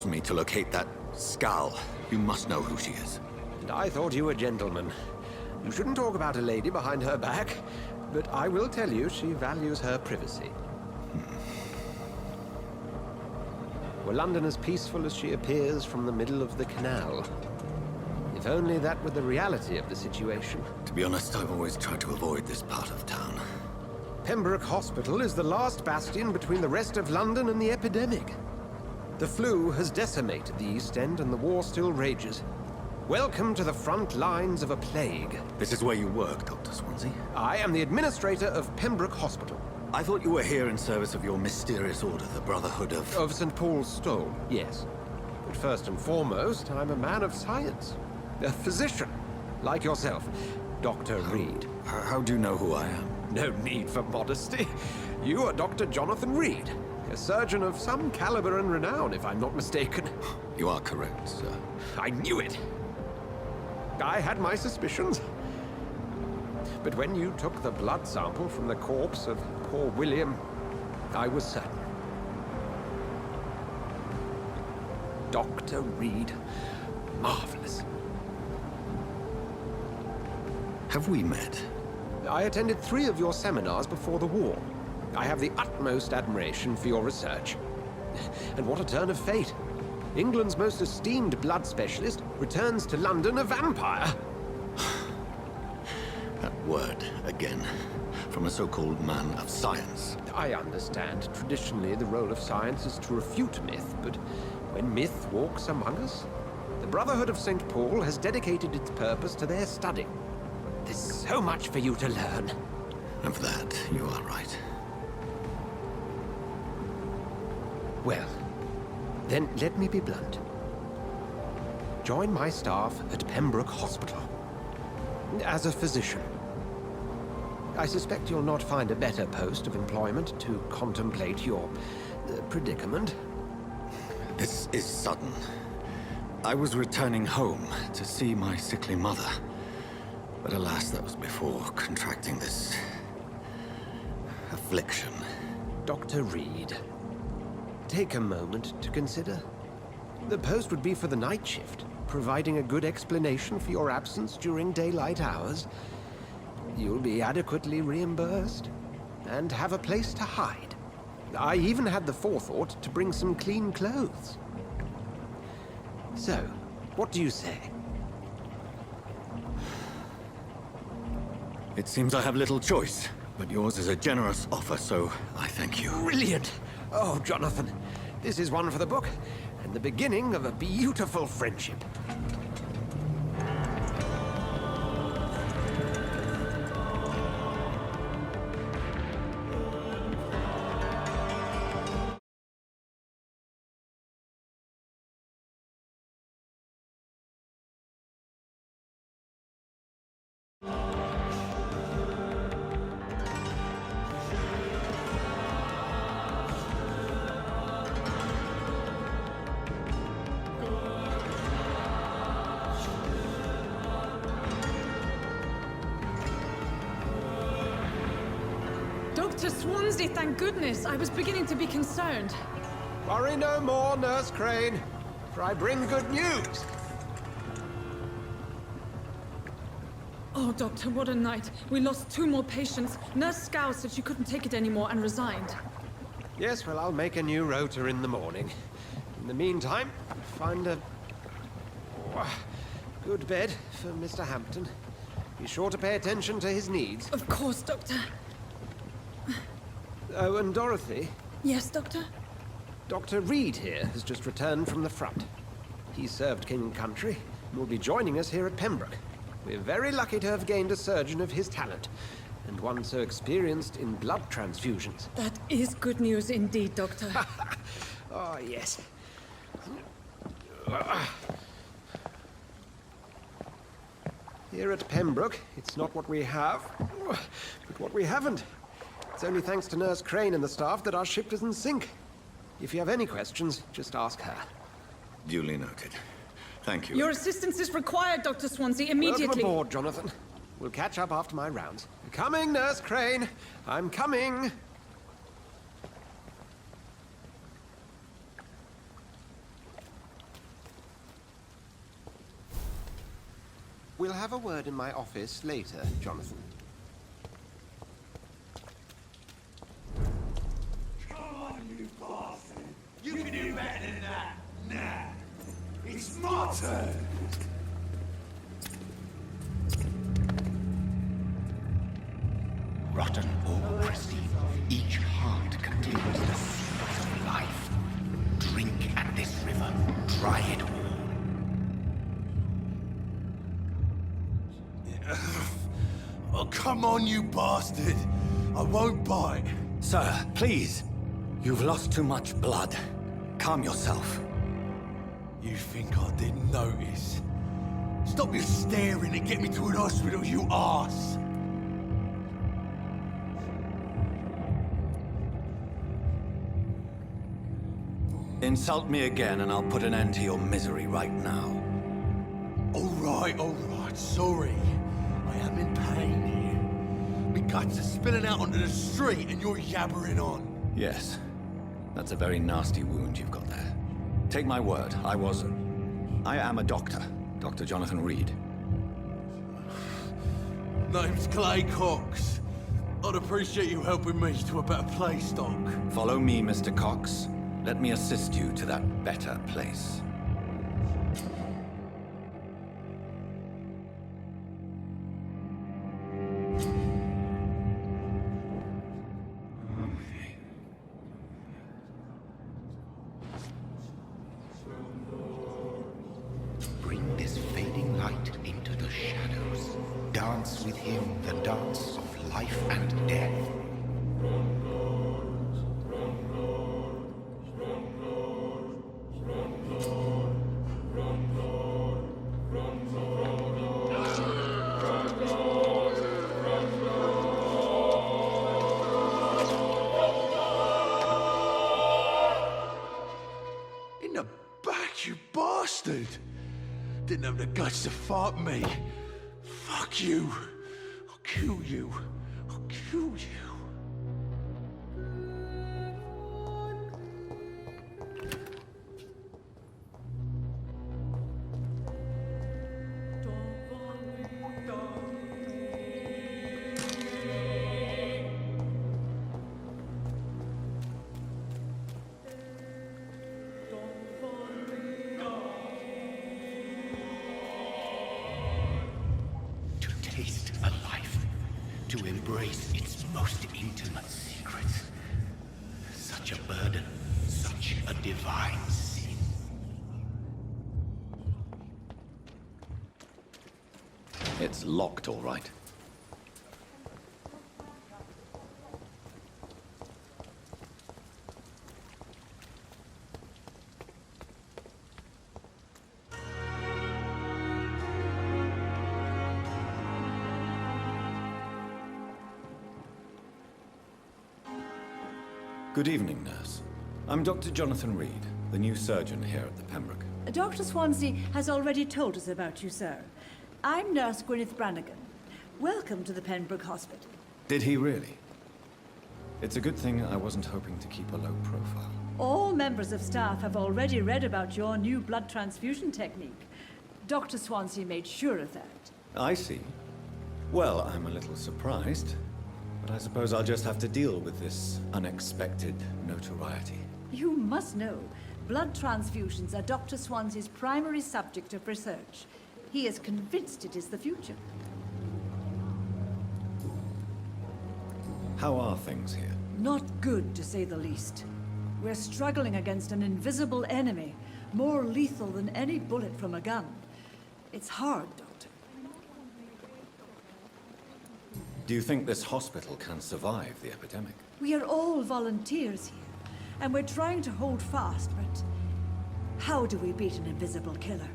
Me to locate that scowl. You must know who she is. And I thought you a gentleman. You shouldn't talk about a lady behind her back, but I will tell you she values her privacy. Were London as peaceful as she appears from the middle of the canal? If only that were the reality of the situation. To be honest, I've always tried to avoid this part of town. Pembroke Hospital is the last bastion between the rest of London and the epidemic. The flu has decimated the East End and the war still rages. Welcome to the front lines of a plague. This is where you work, Dr. Swansea? I am the administrator of Pembroke Hospital. I thought you were here in service of your mysterious order, the Brotherhood of... Of St. Paul's Stole, yes. But first and foremost, I'm a man of science. A physician, like yourself, Dr. Reed. How do you know who I am? No need for modesty. You are Dr. Jonathan Reed, a surgeon of some caliber and renown, if I'm not mistaken. You are correct, sir. I knew it! I had my suspicions. But when you took the blood sample from the corpse of poor William, I was certain. Dr. Reed. Marvelous. Have we met? I attended 3 of your seminars before the war. I have the utmost admiration for your research. And what a turn of fate. England's most esteemed blood specialist returns to London a vampire. That word, again, from a so-called man of science. I understand. Traditionally, the role of science is to refute myth, but when myth walks among us, the Brotherhood of St. Paul has dedicated its purpose to their study. There's so much for you to learn. Of that, you are right. Well, then let me be blunt. Join my staff at Pembroke Hospital. As a physician. I suspect you'll not find a better post of employment to contemplate your predicament. This is sudden. I was returning home to see my sickly mother. But alas, that was before contracting this... affliction. Dr. Reed, take a moment to consider. The post would be for the night shift, providing a good explanation for your absence during daylight hours. You'll be adequately reimbursed, and have a place to hide. I even had the forethought to bring some clean clothes. So, what do you say? It seems I have little choice, but yours is a generous offer, so I thank you. Brilliant! Oh, Jonathan, this is one for the book, and the beginning of a beautiful friendship. Dr. Swansea, thank goodness. I was beginning to be concerned. Worry no more, Nurse Crane, for I bring good news. Oh, Doctor, what a night. We lost 2 more patients. Nurse Scow said she couldn't take it anymore and resigned. Yes, well, I'll make a new rota in the morning. In the meantime, find a good bed for Mr. Hampton. Be sure to pay attention to his needs. Of course, Doctor. Oh, and Dorothy, Yes, Doctor? Dr. Reed here has just returned from the front. He served King and Country and will be joining us here at Pembroke. We're very lucky to have gained a surgeon of his talent, and one so experienced in blood transfusions. That is good news indeed, Doctor. Oh, yes. Here at Pembroke, it's not what we have, but what we haven't. It's only thanks to Nurse Crane and the staff that our ship doesn't sink. If you have any questions, just ask her. Duly noted. Thank you. Your assistance is required, Dr. Swansea, immediately. Welcome aboard, Jonathan. We'll catch up after my rounds. Coming, Nurse Crane. I'm coming. We'll have a word in my office later, Jonathan. Come on, you bastard! You can do better than that! Nah! It's my turn! Rotten or pristine, each heart contains the secret of life. Drink at this river, try it all. Oh, come on, you bastard! I won't bite! Sir, please. You've lost too much blood. Calm yourself. You think I didn't notice? Stop your staring and get me to an hospital, you arse! Insult me again and I'll put an end to your misery right now. Alright, sorry. I am in pain here. Me guts are spilling out onto the street and you're yabbering on. Yes. That's a very nasty wound you've got there. Take my word, I am a doctor. Dr. Jonathan Reed. Name's Clay Cox. I'd appreciate you helping me to a better place, Doc. Follow me, Mr. Cox. Let me assist you to that better place. Bring this fading light into the shadows. Dance with him the dance of life and death. In the back, you bastard! Didn't have the guts to fight me. Fuck you. I'll kill you. I'll kill you. To taste a life, to embrace its most intimate secrets. Such a burden, such a divine sin. It's locked, all right. Good evening, nurse. I'm Dr. Jonathan Reed, the new surgeon here at the Pembroke. Dr. Swansea has already told us about you, sir. I'm Nurse Gwyneth Brannigan. Welcome to the Pembroke Hospital. Did he really? It's a good thing I wasn't hoping to keep a low profile. All members of staff have already read about your new blood transfusion technique. Dr. Swansea made sure of that. I see. Well, I'm a little surprised, but I suppose I'll just have to deal with this unexpected notoriety. You must know, blood transfusions are Dr. Swansea's primary subject of research. He is convinced it is the future. How are things here? Not good, to say the least. We're struggling against an invisible enemy, more lethal than any bullet from a gun. It's hard, Doctor. Do you think this hospital can survive the epidemic? We are all volunteers here, and we're trying to hold fast, but how do we beat an invisible killer?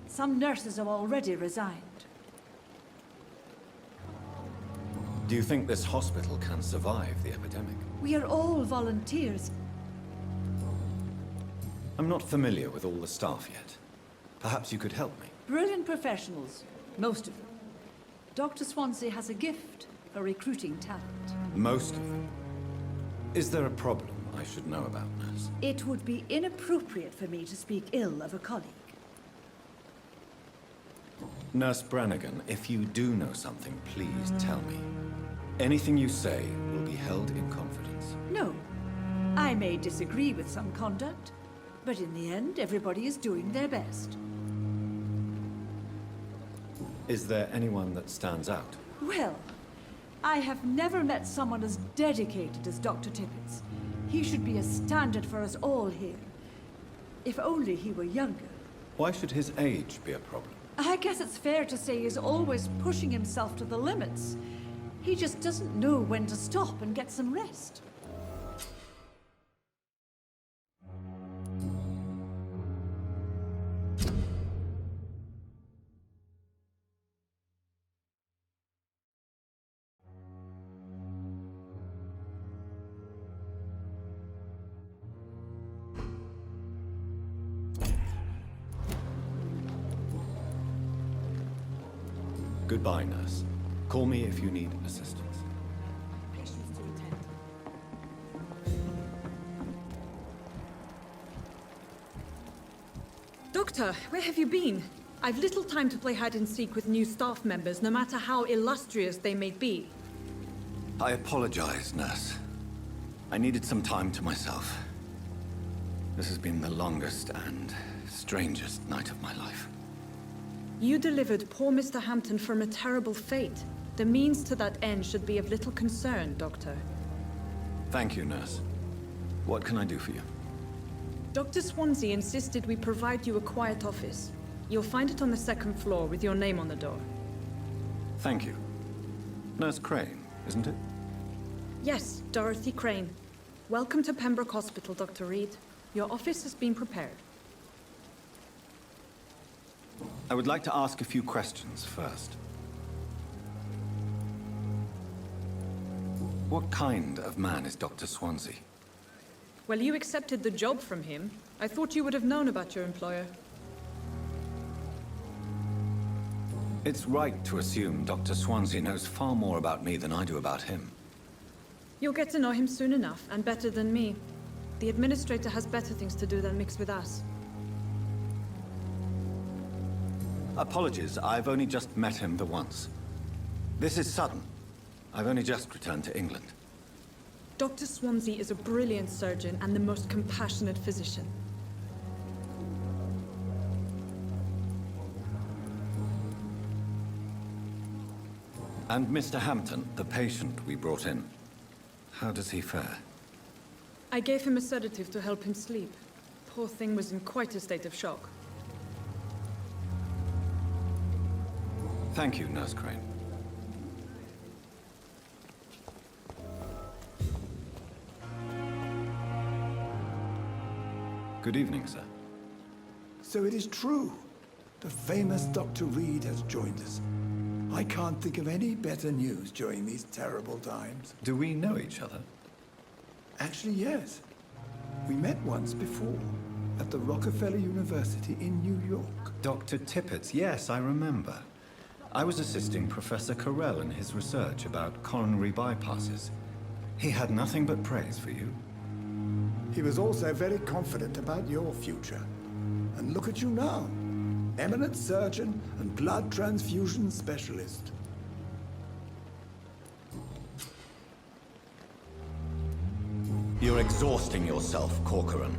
Some nurses have already resigned. Do you think this hospital can survive the epidemic? We are all volunteers. I'm not familiar with all the staff yet. Perhaps you could help me. Brilliant professionals, most of them. Dr. Swansea has a gift for recruiting talent. Most of them. Is there a problem I should know about, nurse? It would be inappropriate for me to speak ill of a colleague. Nurse Brannigan, if you do know something, please tell me. Anything you say will be held in confidence. No. I may disagree with some conduct, but in the end, everybody is doing their best. Is there anyone that stands out? Well, I have never met someone as dedicated as Dr. Tippett. He should be a standard for us all here. If only he were younger. Why should his age be a problem? I guess it's fair to say he's always pushing himself to the limits. He just doesn't know when to stop and get some rest. Goodbye, nurse. Call me if you need assistance. Patients to attend. Doctor, where have you been? I've little time to play hide and seek with new staff members, no matter how illustrious they may be. I apologize, nurse. I needed some time to myself. This has been the longest and strangest night of my life. You delivered poor Mr. Hampton from a terrible fate. The means to that end should be of little concern, Doctor. Thank you, nurse. What can I do for you? Dr. Swansea insisted we provide you a quiet office. You'll find it on the second floor with your name on the door. Thank you. Nurse Crane, isn't it? Yes, Dorothy Crane. Welcome to Pembroke Hospital, Dr. Reed. Your office has been prepared. I would like to ask a few questions first. What kind of man is Dr. Swansea? Well, you accepted the job from him. I thought you would have known about your employer. It's right to assume Dr. Swansea knows far more about me than I do about him. You'll get to know him soon enough, and better than me. The administrator has better things to do than mix with us. Apologies, I've only just met him the once. This is sudden. I've only just returned to England. Dr. Swansea is a brilliant surgeon and the most compassionate physician. And Mr. Hampton, the patient we brought in, how does he fare? I gave him a sedative to help him sleep. Poor thing was in quite a state of shock. Thank you, Nurse Crane. Good evening, sir. So it is true. The famous Dr. Reed has joined us. I can't think of any better news during these terrible times. Do we know each other? Actually, yes. We met once before, at the Rockefeller University in New York. Dr. Tippett, yes, I remember. I was assisting Professor Carell in his research about coronary bypasses. He had nothing but praise for you. He was also very confident about your future. And look at you now. Eminent surgeon and blood transfusion specialist. You're exhausting yourself, Corcoran.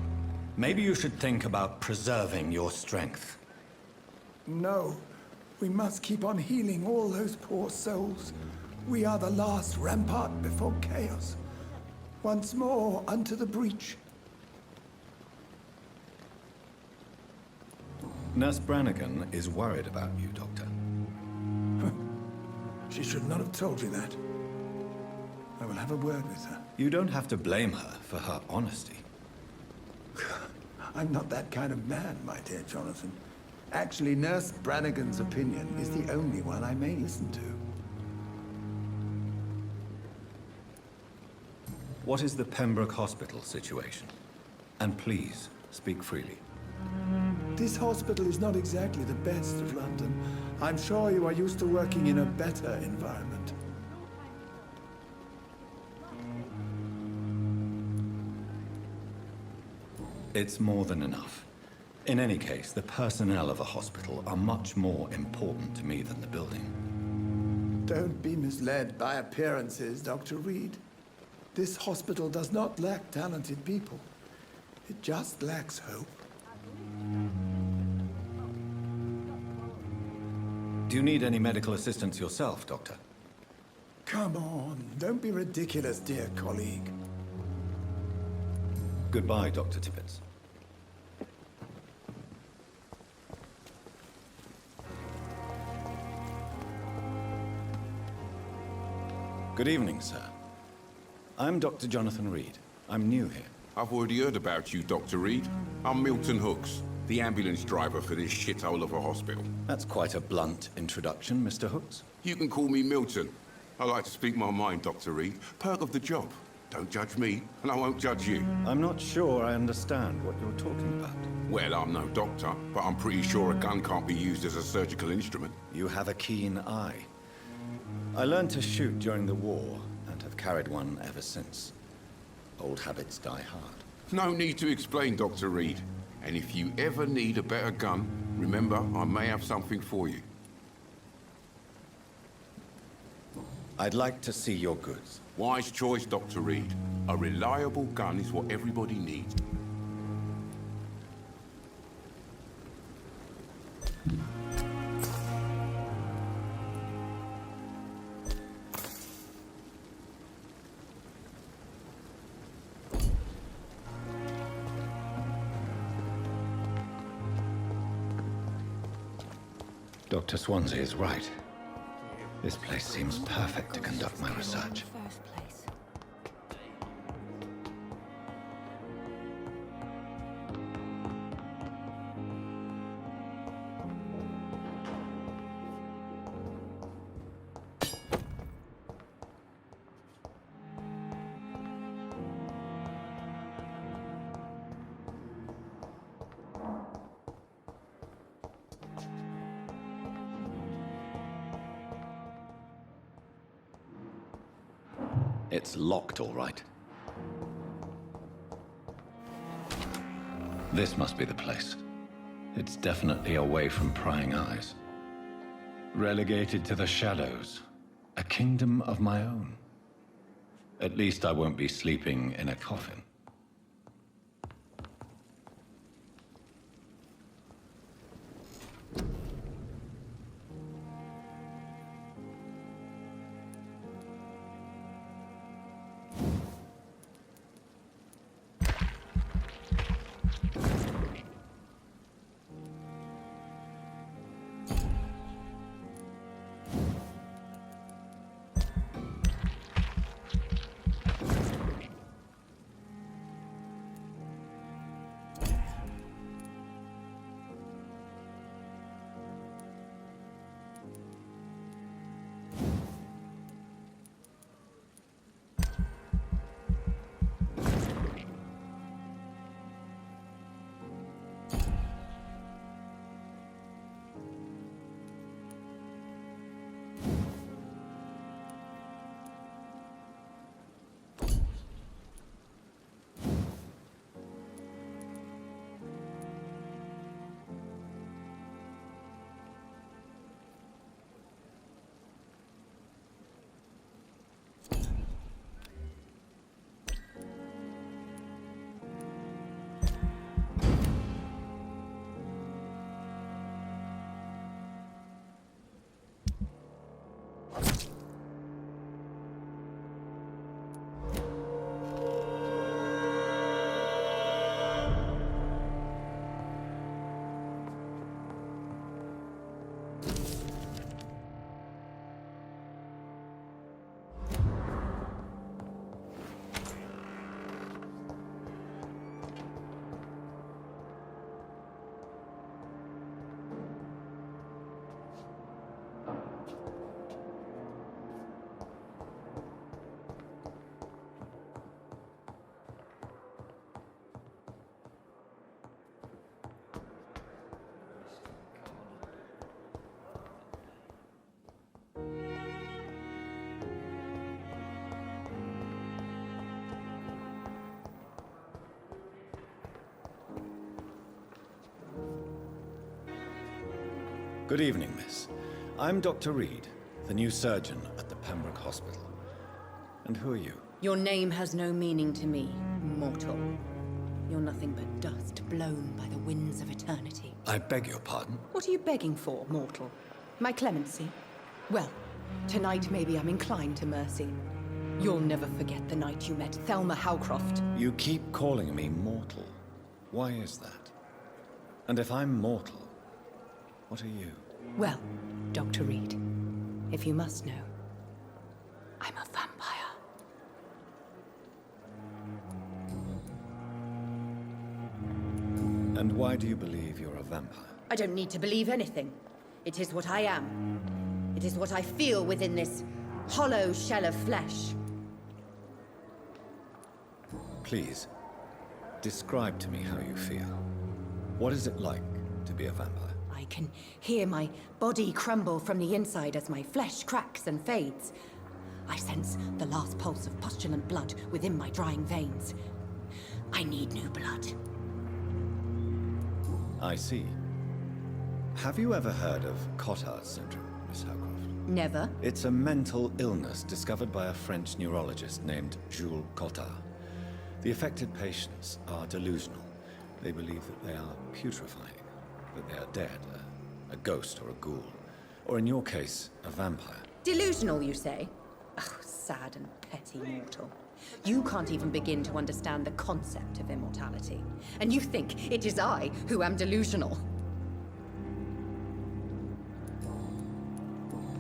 Maybe you should think about preserving your strength. No, we must keep on healing all those poor souls. We are the last rampart before chaos. Once more unto the breach. Nurse Brannigan is worried about you, Doctor. She should not have told you that. I will have a word with her. You don't have to blame her for her honesty. I'm not that kind of man, my dear Jonathan. Actually, Nurse Brannigan's opinion is the only one I may listen to. What is the Pembroke Hospital situation? And please, speak freely. This hospital is not exactly the best of London. I'm sure you are used to working in a better environment. It's more than enough. In any case, the personnel of a hospital are much more important to me than the building. Don't be misled by appearances, Dr. Reed. This hospital does not lack talented people. It just lacks hope. Do you need any medical assistance yourself, Doctor? Come on, don't be ridiculous, dear colleague. Goodbye, Dr. Tibbets. Good evening, sir. I'm Dr. Jonathan Reed. I'm new here. I've already heard about you, Dr. Reed. I'm Milton Hooks, the ambulance driver for this shithole of a hospital. That's quite a blunt introduction, Mr. Hooks. You can call me Milton. I like to speak my mind, Dr. Reed. Perk of the job. Don't judge me, and I won't judge you. I'm not sure I understand what you're talking about. Well, I'm no doctor, but I'm pretty sure a gun can't be used as a surgical instrument. You have a keen eye. I learned to shoot during the war, and have carried one ever since. Old habits die hard. No need to explain, Dr. Reed. And if you ever need a better gun, remember, I may have something for you. I'd like to see your goods. Wise choice, Dr. Reed. A reliable gun is what everybody needs. Dr. Swansea is right. This place seems perfect to conduct my research. It's locked, all right. This must be the place. It's definitely away from prying eyes. Relegated to the shadows. A kingdom of my own. At least I won't be sleeping in a coffin. Good evening, miss. I'm Dr. Reed, the new surgeon at the Pembroke Hospital. And who are you? Your name has no meaning to me, mortal. You're nothing but dust blown by the winds of eternity. I beg your pardon? What are you begging for, mortal? My clemency? Well, tonight maybe I'm inclined to mercy. You'll never forget the night you met Thelma Howcroft. You keep calling me mortal. Why is that? And if I'm mortal, what are you? Well, Dr. Reed, if you must know, I'm a vampire. And why do you believe you're a vampire? I don't need to believe anything. It is what I am. It is what I feel within this hollow shell of flesh. Please, describe to me how you feel. What is it like to be a vampire? I can hear my body crumble from the inside as my flesh cracks and fades. I sense the last pulse of pustulant blood within my drying veins. I need new blood. I see. Have you ever heard of Cotard's syndrome, Miss Howcroft? Never. It's a mental illness discovered by a French neurologist named Jules Cotard. The affected patients are delusional. They believe that they are putrefying, that they are dead, a ghost or a ghoul, or in your case, a vampire. Delusional, you say? Oh, sad and petty mortal. You can't even begin to understand the concept of immortality. And you think it is I who am delusional.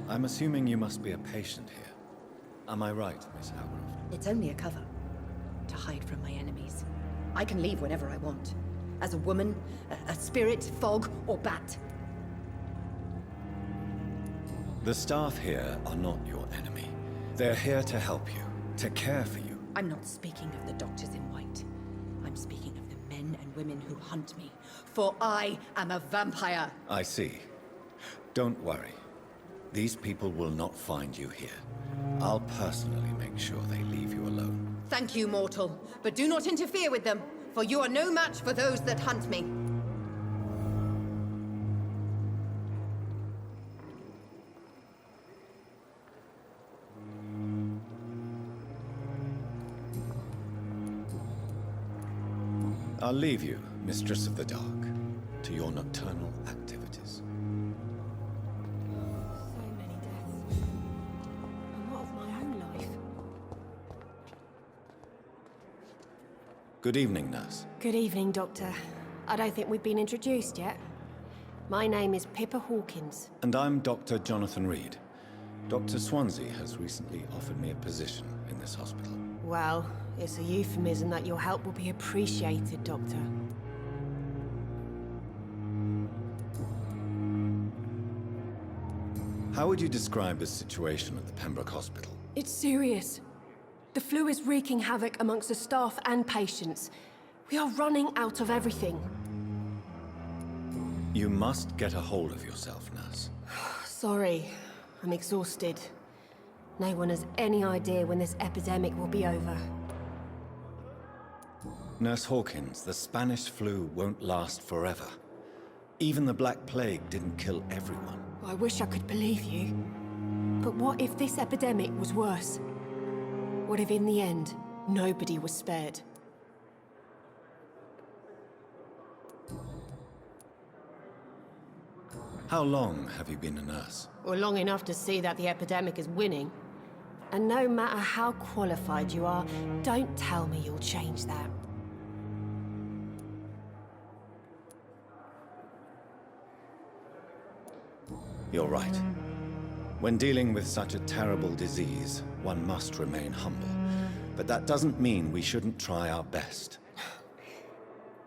I'm assuming you must be a patient here. Am I right, Miss Howcroft? It's only a cover. To hide from my enemies. I can leave whenever I want. As a woman, a spirit, fog, or bat. The staff here are not your enemy. They're here to help you, to care for you. I'm not speaking of the doctors in white. I'm speaking of the men and women who hunt me. For I am a vampire. I see. Don't worry. These people will not find you here. I'll personally make sure they leave you alone. Thank you, mortal. But do not interfere with them, for you are no match for those that hunt me. I'll leave you, Mistress of the Dark, to your nocturnal activities. So many deaths. And what of my own life? Good evening, nurse. Good evening, Doctor. I don't think we've been introduced yet. My name is Pippa Hawkins. And I'm Dr. Jonathan Reed. Dr. Swansea has recently offered me a position in this hospital. Well, it's a euphemism that your help will be appreciated, Doctor. How would you describe the situation at the Pembroke Hospital? It's serious. The flu is wreaking havoc amongst the staff and patients. We are running out of everything. You must get a hold of yourself, nurse. Sorry, I'm exhausted. No one has any idea when this epidemic will be over. Nurse Hawkins, the Spanish flu won't last forever. Even the Black Plague didn't kill everyone. I wish I could believe you. But what if this epidemic was worse? What if in the end, nobody was spared? How long have you been a nurse? Well, long enough to see that the epidemic is winning. And no matter how qualified you are, don't tell me you'll change that. You're right. When dealing with such a terrible disease, one must remain humble. But that doesn't mean we shouldn't try our best.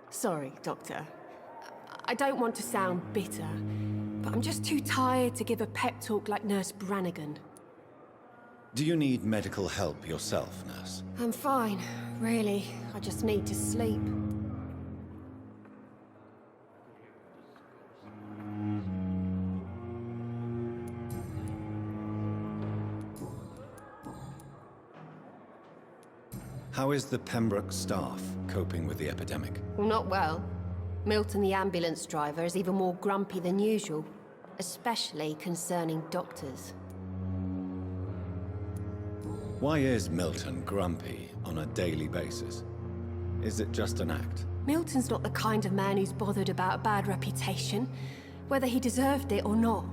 Sorry, Doctor. I don't want to sound bitter, but I'm just too tired to give a pep talk like Nurse Brannigan. Do you need medical help yourself, nurse? I'm fine, really. I just need to sleep. How is the Pembroke staff coping with the epidemic? Well, not well. Milton, the ambulance driver, is even more grumpy than usual. especially concerning doctors. Why is Milton grumpy on a daily basis? Is it just an act? Milton's not the kind of man who's bothered about a bad reputation, whether he deserved it or not.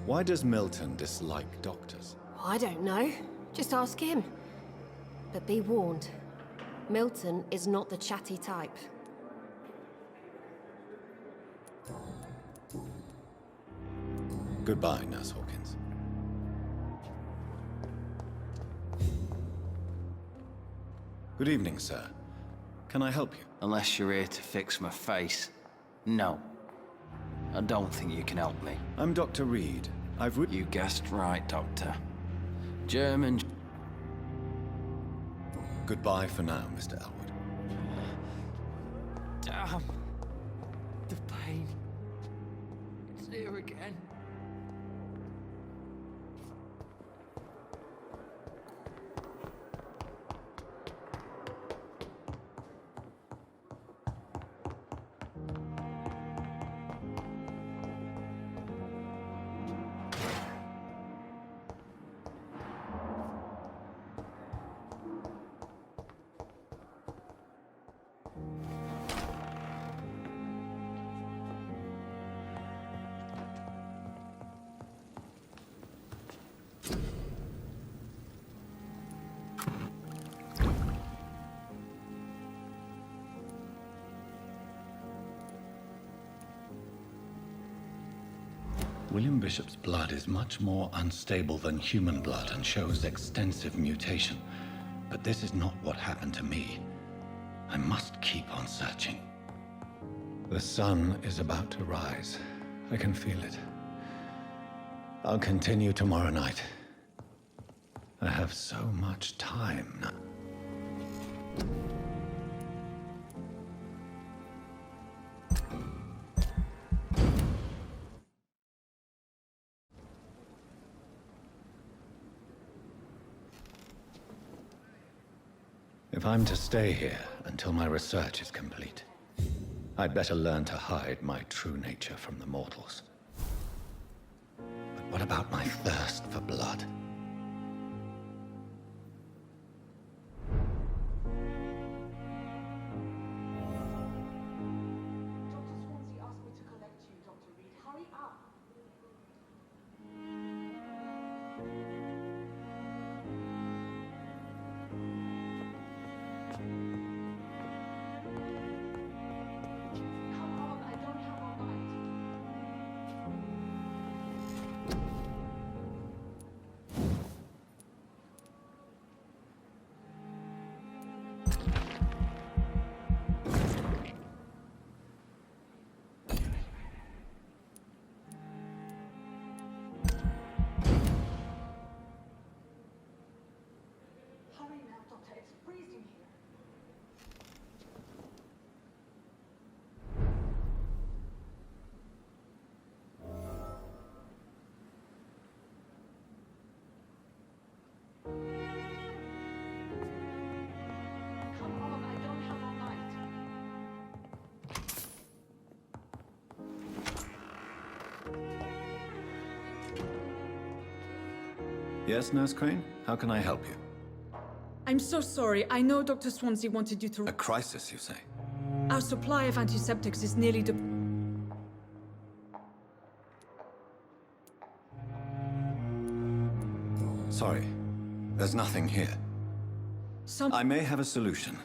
Why does Milton dislike doctors? I don't know. Just ask him. But be warned, Milton is not the chatty type. Goodbye, Nurse Hawkins. Good evening, sir. Can I help you? Unless you're here to fix my face. No. I don't think you can help me. I'm Dr. Reed. You guessed right, Doctor. German... Goodbye for now, Mr. Elwood. Damn. The pain. It's here again. William Bishop's blood is much more unstable than human blood and shows extensive mutation. But this is not what happened to me. I must keep on searching. The sun is about to rise. I can feel it. I'll continue tomorrow night. I have so much time now. If I'm to stay here until my research is complete, I'd better learn to hide my true nature from the mortals. But what about my thirst for blood? Yes, Nurse Crane? How can I help you? I'm so sorry. I know Dr. Swansea wanted you to... A crisis, you say? Our supply of antiseptics is nearly Sorry. There's nothing here. I may have a solution.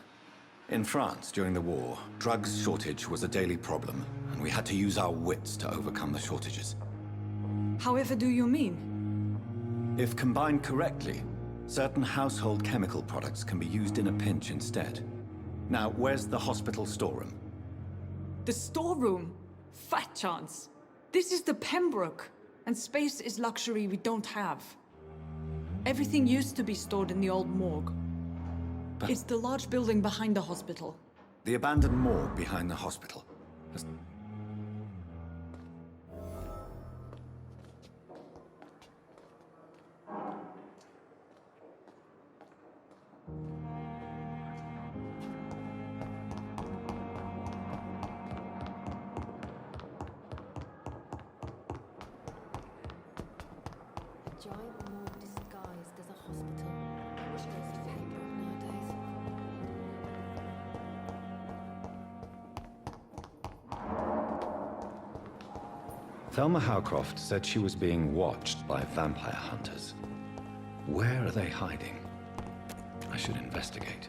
In France, during the war, drugs shortage was a daily problem, and we had to use our wits to overcome the shortages. However do you mean? If combined correctly, certain household chemical products can be used in a pinch instead. Now, where's the hospital storeroom? The storeroom? Fat chance. This is the Pembroke, and space is luxury we don't have. Everything used to be stored in the old morgue. But it's the large building behind the hospital. the abandoned morgue behind the hospital. giant morgue disguised as a hospital. Which goes to Pembroke nowadays. Thelma Howcroft said she was being watched by vampire hunters. Where are they hiding? I should investigate.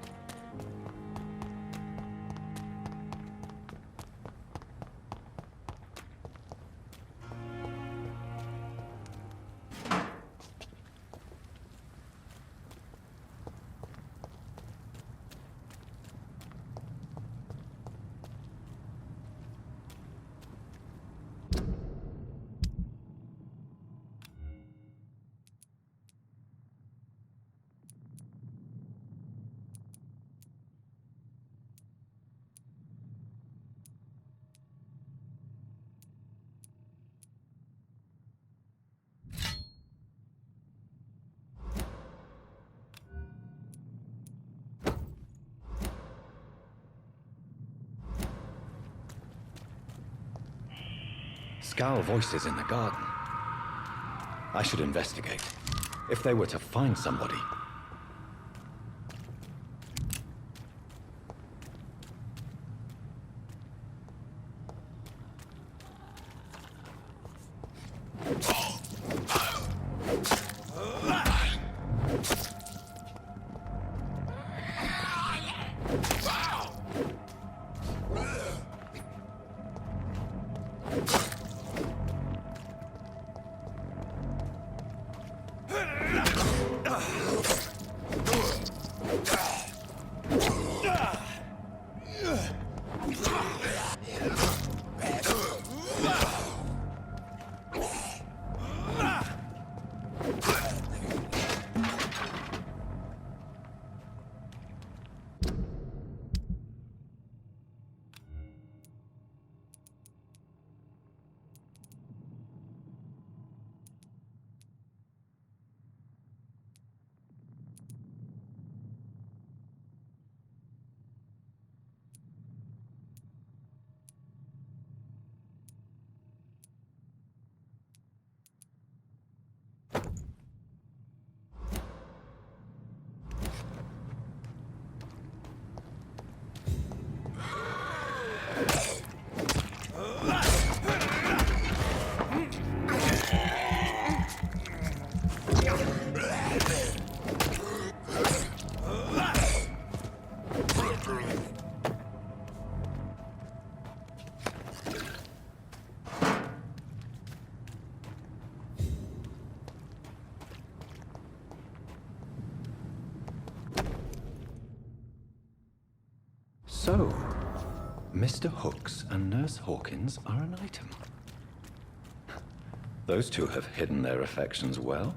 Scowl voices in the garden. I should investigate. If they were to find somebody. So, Mr. Hooks and Nurse Hawkins are an item. Those two have hidden their affections well.